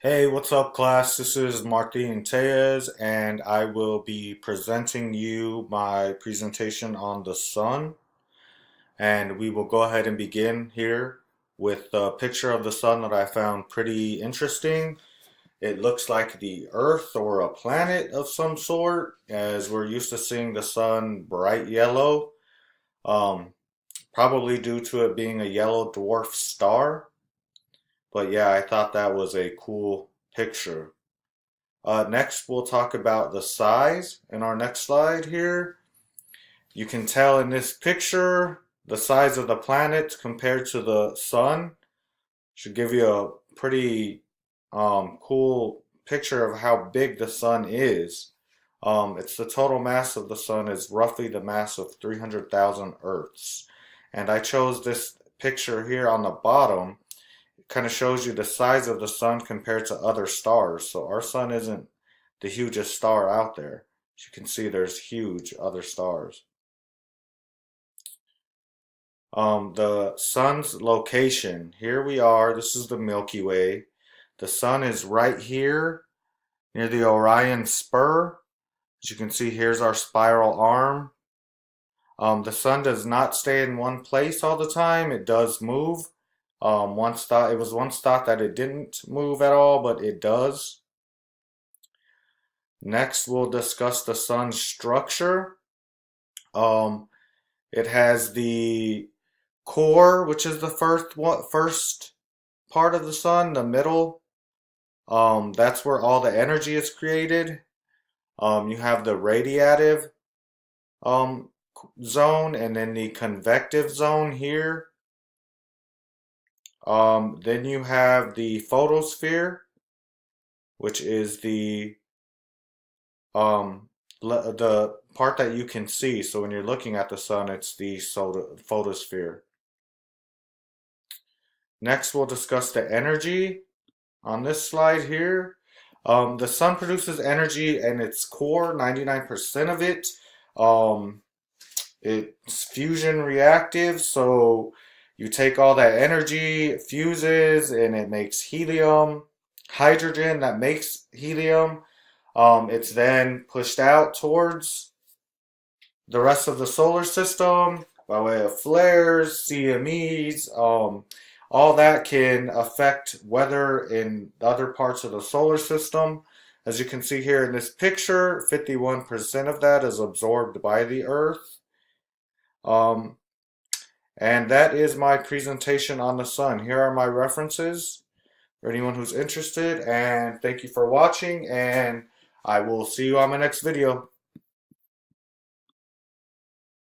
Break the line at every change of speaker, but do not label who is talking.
Hey, what's up, class? This is Martin Tellez, and I will be presenting you my presentation on the sun. And we will go ahead and begin here with a picture of the sun that I found pretty interesting. It looks like the Earth or a planet of some sort, as we're used to seeing the sun bright yellow, um, probably due to it being a yellow dwarf star. But yeah, I thought that was a cool picture. Next, we'll talk about the size in our next slide here. You can tell in this picture the size of the planet compared to the sun. Should give you a pretty cool picture of how big the sun is. It's the total mass of the sun is roughly the mass of 300,000 Earths. And I chose this picture here on the bottom. It kind of shows you the size of the sun compared to other stars. So our sun isn't the hugest star out there. As you can see, there's huge other stars. The sun's location. Here we are. This is the Milky Way. The sun is right here near the Orion Spur. As you can see, here's our spiral arm. The sun does not stay in one place all the time. It does move. It was once thought that it didn't move at all, but it does. Next, we'll discuss the sun's structure. Um, it has the core, which is the first part of the sun, the middle. That's where all the energy is created. You have the radiative um, zone and then the convective zone here. Then you have the photosphere, which is um, the part that you can see. So when you're looking at the sun, it's the photosphere. Next, we'll discuss the energy on this slide here. The sun produces energy in its core, 99% of it. Um, it's fusion reactive, so you take all that energy, it fuses, and it makes helium, hydrogen that makes helium. It's then pushed out towards the rest of the solar system by way of flares, CMEs, all that can affect weather in other parts of the solar system. As you can see here in this picture, 51% of that is absorbed by the Earth. Um, and that is my presentation on the sun. Here are my references for anyone who's interested. And thank you for watching. And I will see you on my next video.